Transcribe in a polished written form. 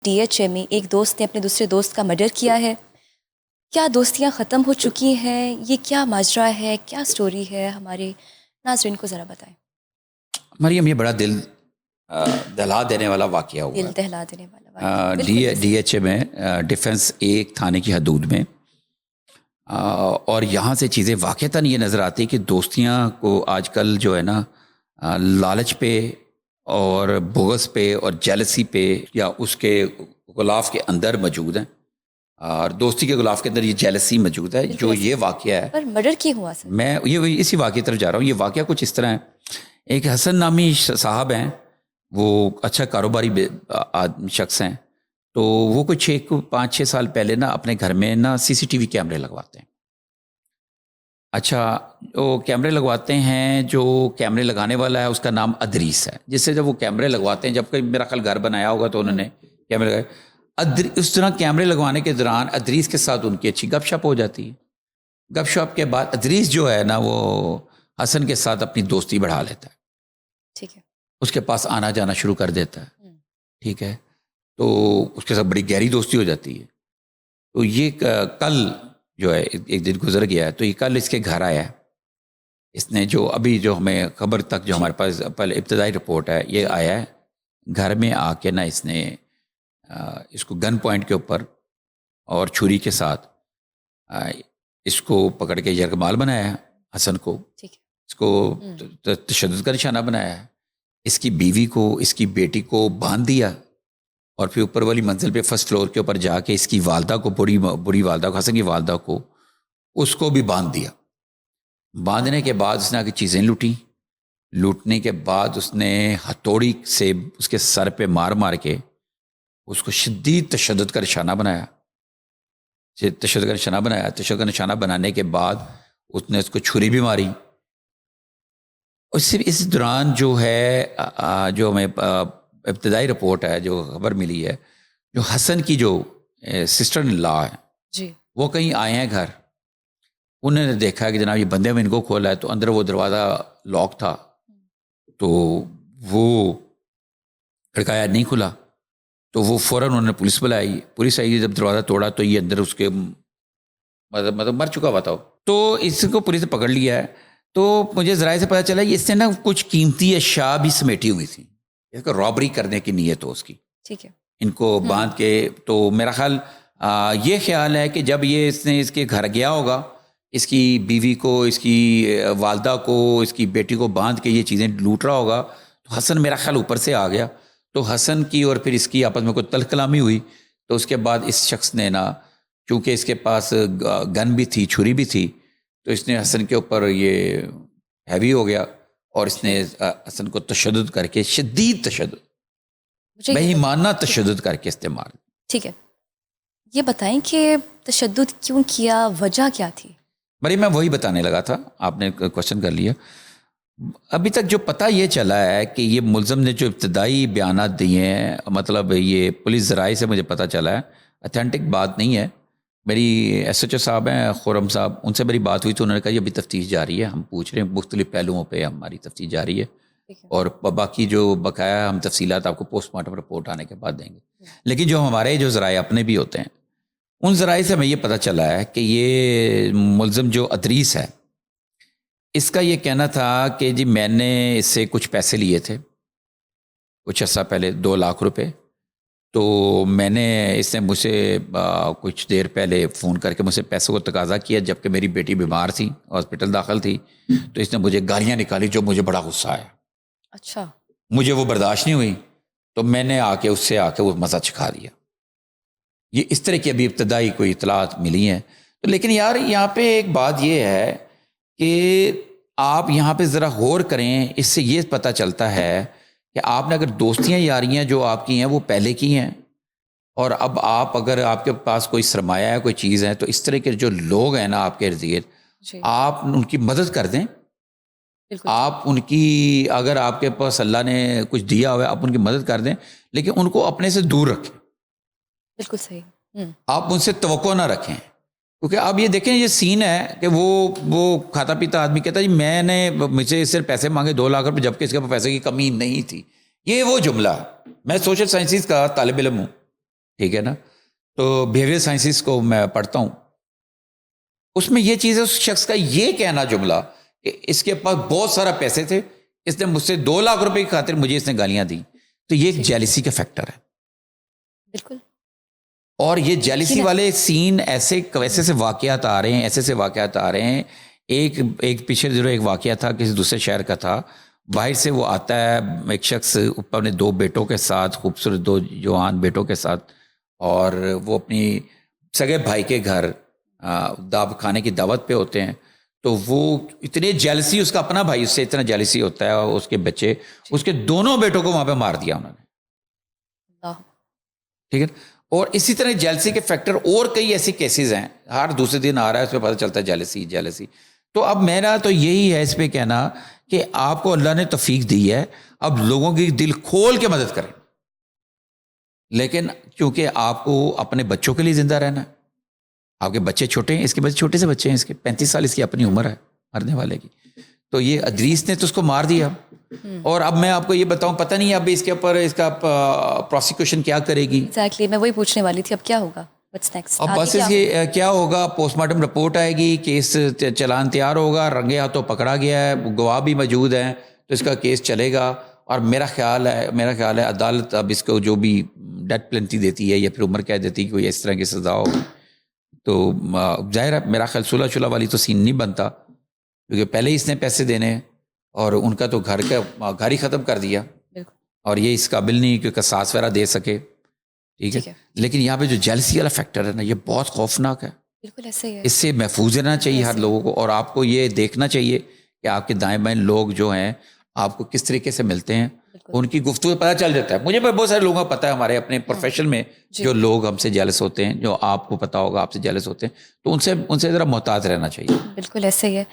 D H A میں ایک دوست نے اپنے دوسرے دوست کا مرڈر کیا ہے. کیا دوستیاں ختم ہو چکی ہیں؟ یہ کیا ماجرا ہے، کیا سٹوری ہے؟ ہمارے ناظرین کو ذرا بتائیں. مریم، یہ بڑا دل دہلا دینے والا واقعہ ہوا دل دہلا دینے والا واقعہ. بالکل ڈی ایچ اے میں ڈیفنس ایک تھانے کی حدود میں. اور یہاں سے چیزیں واقعتاً یہ نظر آتی کہ دوستیاں کو آج کل جو ہے نا لالچ پہ اور بغض پہ اور جیلسی پہ یا اس کے غلاف کے اندر موجود ہیں، اور دوستی کے غلاف کے اندر یہ جیلسی موجود ہے. جو یہ واقعہ ہے، پر مرڈر کیوں ہوا سر؟ میں یہ اسی واقعے طرف جا رہا ہوں. یہ واقعہ کچھ اس طرح ہے. ایک حسن نامی صاحب ہیں، وہ اچھا کاروباری شخص ہیں. تو وہ کچھ 5-6 سال پہلے نا اپنے گھر میں نا CCTV کیمرے لگواتے ہیں. اچھا، وہ کیمرے لگواتے ہیں. جو کیمرے لگانے والا ہے اس کا نام ادریس ہے. جس سے جب وہ کیمرے لگواتے ہیں، جب کہ میرا خیال گھر بنایا ہوگا تو انہوں نے کیمرے لگائے. اس طرح کیمرے لگوانے کے دوران ادریس کے ساتھ ان کی اچھی گپ شپ ہو جاتی ہے. گپ شپ کے بعد ادریس جو ہے نا وہ حسن کے ساتھ اپنی دوستی بڑھا لیتا ہے. ٹھیک ہے. اس کے پاس آنا جانا شروع کر دیتا ہے. ٹھیک ہے. تو اس کے ساتھ بڑی گہری دوستی ہو جاتی ہے. تو یہ کل جو ہے ایک دن گزر گیا ہے، تو یہ کل اس کے گھر آیا ہے. اس نے جو ابھی جو ہمیں خبر تک جو ہمارے پاس پہلے ابتدائی رپورٹ ہے، یہ آیا ہے گھر میں آ کے نا اس نے اس کو گن پوائنٹ کے اوپر اور چھری کے ساتھ اس کو پکڑ کے یرغمال بنایا ہے. حسن کو اس کو تشدد کا نشانہ بنایا ہے. اس کی بیوی کو، اس کی بیٹی کو باندھ دیا، اور پھر اوپر والی منزل پہ فرسٹ فلور کے اوپر جا کے اس کی والدہ کو، بری والدہ کو، حسن کی والدہ کو، اس کو بھی باندھ دیا. باندھنے کے بعد اس نے آگے چیزیں لوٹنے کے بعد اس نے ہتھوڑی سے اس کے سر پہ مار مار کے اس کو شدید تشدد کا نشانہ بنایا. تشدد کا نشانہ بنانے کے بعد اس نے اس کو چھری بھی ماری. اس دوران جو ہے جو ہمیں ابتدائی رپورٹ ہے، جو خبر ملی ہے، جو حسن کی جو سسٹر ان لا ہے جی، وہ کہیں آئے ہیں گھر. انہوں نے دیکھا کہ جناب یہ بندے میں ان کو کھولا ہے، تو اندر وہ دروازہ لاک تھا، تو وہ کھڑکایا، نہیں کھلا. تو وہ فوراً انہوں نے پولیس بلائی. پولیس آئی، جب دروازہ توڑا تو یہ اندر اس کے مطلب مر چکا ہوا تھا. تو اس کو پولیس نے پکڑ لیا ہے. تو مجھے ذرائع سے پتہ چلا کہ اس نے نا کچھ قیمتی اشیاء بھی سمیٹی ہوئی تھی. اس کو رابری کرنے کی نیت ہو اس کی. ٹھیک ہے. ان کو باندھ کے، تو میرا خیال یہ خیال ہے کہ جب یہ اس نے اس کے گھر گیا ہوگا، اس کی بیوی کو، اس کی والدہ کو، اس کی بیٹی کو باندھ کے یہ چیزیں لوٹ رہا ہوگا، تو حسن میرا خیال اوپر سے آ گیا. تو حسن کی اور پھر اس کی آپس میں کوئی تلخ کلامی ہوئی. تو اس کے بعد اس شخص نے نا، چونکہ اس کے پاس گن بھی تھی، چھری بھی تھی، تو اس نے حسن کے اوپر یہ ہیوی ہو گیا، اور اس نے حسن کو تشدد کر کے، شدید تشدد، بے ایمانہ تشدد کر کے استعمال. ٹھیک ہے. یہ بتائیں کہ تشدد کیوں کیا، وجہ کیا تھی؟ بھائی میں وہی بتانے لگا تھا، آپ نے کوشچن کر لیا. ابھی تک جو پتہ یہ چلا ہے کہ یہ ملزم نے جو ابتدائی بیانات دیے ہیں، مطلب یہ پولیس ذرائع سے مجھے پتہ چلا ہے، اتھینٹک بات نہیں ہے. میری SHO صاحب ہیں خرم صاحب، ان سے میری بات ہوئی تو انہوں نے کہا یہ ابھی تفتیش جاری ہے، ہم پوچھ رہے ہیں، مختلف پہلوؤں پہ ہماری تفتیش جاری ہے، اور باقی جو بقایا ہم تفصیلات آپ کو پوسٹ مارٹم رپورٹ آنے کے بعد دیں گے. لیکن جو ہمارے جو ذرائع اپنے بھی ہوتے ہیں، ان ذرائع سے ہمیں یہ پتہ چلا ہے کہ یہ ملزم جو ادریس ہے، اس کا یہ کہنا تھا کہ جی میں نے اس سے کچھ پیسے لیے تھے کچھ عرصہ پہلے، 2 لاکھ روپے. تو میں نے، اس نے مجھ سے کچھ دیر پہلے فون کر کے مجھ سے پیسوں کو تقاضا کیا، جبکہ میری بیٹی بیمار تھی، ہاسپٹل داخل تھی. تو اس نے مجھے گالیاں نکالی جو مجھے بڑا غصہ آیا. اچھا. مجھے وہ برداشت نہیں ہوئی، تو میں نے اس سے آ کے وہ مزہ چکھا دیا. یہ اس طرح کی ابھی ابتدائی کوئی اطلاعات ملی ہیں. تو لیکن یار یہاں پہ ایک بات یہ ہے کہ آپ یہاں پہ ذرا غور کریں. اس سے یہ پتہ چلتا ہے کہ آپ نے اگر دوستیاں یاریاں جو آپ کی ہیں وہ پہلے کی ہیں، اور اب آپ اگر آپ کے پاس کوئی سرمایہ ہے، کوئی چیز ہے، تو اس طرح کے جو لوگ ہیں نا آپ کے ارد گرد، آپ ان کی مدد کر دیں. آپ ان کی، اگر آپ کے پاس اللہ نے کچھ دیا ہوا ہے، آپ ان کی مدد کر دیں، لیکن ان کو اپنے سے دور رکھیں. بالکل صحیح. آپ ان سے توقع نہ رکھیں. کیونکہ اب یہ دیکھیں، یہ سین ہے کہ وہ کھاتا پیتا آدمی کہتا ہے جی میں نے مجھ سے صرف پیسے مانگے 2 لاکھ روپے، جبکہ اس کے پیسے کی کمی نہیں تھی. یہ وہ جملہ. میں سوشل سائنسز کا طالب علم ہوں، ٹھیک ہے نا. تو بیہیویئر سائنسز کو میں پڑھتا ہوں, اس میں یہ چیز ہے, اس شخص کا یہ کہنا جملہ کہ اس کے پاس بہت سارا پیسے تھے, اس نے مجھ سے 2 لاکھ روپے کی خاطر مجھے اس نے گالیاں دی, تو یہ ایک جیلسی کا فیکٹر ہے. بالکل. اور یہ جیلسی والے سین ایسے سے واقعات آ رہے ہیں, ایسے سے واقعات آ رہے ہیں. ایک پیچھے ضرور ایک واقعہ تھا, کسی دوسرے شہر کا تھا. باہر سے وہ آتا ہے ایک شخص اپنے 2 بیٹوں کے ساتھ, خوبصورت 2 جوان بیٹوں کے ساتھ, اور وہ اپنی سگے بھائی کے گھر کھانے کی دعوت پہ ہوتے ہیں. تو وہ اتنے جیلسی, اس کا اپنا بھائی اس سے اتنا جیلسی ہوتا ہے, اور اس کے بچے, اس کے دونوں بیٹوں کو وہاں پہ مار دیا انہوں نے. ٹھیک ہے. اور اسی طرح جیلسی کے فیکٹر اور کئی ایسی کیسز ہیں, ہر دوسرے دن آ رہا ہے, اس پہ پتہ چلتا ہے جیلسی. تو اب میرا تو یہی ہے اس پہ کہنا کہ آپ کو اللہ نے توفیق دی ہے, اب لوگوں کی دل کھول کے مدد کریں, لیکن کیونکہ آپ کو اپنے بچوں کے لیے زندہ رہنا ہے. آپ کے بچے چھوٹے ہیں, اس کے بچے چھوٹے سے بچے ہیں, اس کے 35 سال اس کی اپنی عمر ہے مرنے والے کی. تو یہ ادریس نے تو اس کو مار دیا. اور اب میں آپ کو یہ بتاؤں, پتہ نہیں اب اس کے اوپر اس کا پروسیکیوشن کیا کرے گی. ایگزیکٹلی, میں وہی پوچھنے والی تھی, اب کیا ہوگا, واٹس نیکسٹ. اب بس یہ کیا ہوگا, پوسٹ مارٹم رپورٹ آئے گی, کیس چلان تیار ہوگا, رنگے ہاتھوں پکڑا گیا ہے, گواہ بھی موجود ہیں, تو اس کا کیس چلے گا. اور میرا خیال ہے عدالت اب اس کو جو بھی ڈیتھ پینلٹی دیتی ہے یا پھر عمر قید دیتی ہے, کوئی اس طرح کی سزا ہو, تو ظاہر ہے میرا خیال صلح والی تو سین نہیں بنتا, کیونکہ پہلے ہی اس نے پیسے دینے, اور ان کا تو گھر ہی ختم کر دیا, اور یہ اس قابل نہیں کہ قصاص وغیرہ دے سکے. ٹھیک ہے. لیکن یہاں پہ جو جیلسی والا فیکٹر ہے نا, یہ بہت خوفناک ہے. بالکل ایسے ہی ہے. اس سے محفوظ رہنا چاہیے ہر لوگوں کو, اور آپ کو یہ دیکھنا چاہیے کہ آپ کے دائیں بائیں لوگ جو ہیں آپ کو کس طریقے سے ملتے ہیں, ان کی گفتگو پتہ چل جاتا ہے. مجھے بہت سارے لوگوں کو پتہ ہے ہمارے اپنے پروفیشن میں جو لوگ ہم سے جیلس ہوتے ہیں, جو آپ کو پتہ ہوگا آپ سے جیلس ہوتے ہیں, تو ان سے ذرا محتاط رہنا چاہیے. بالکل ایسے ہی ہے.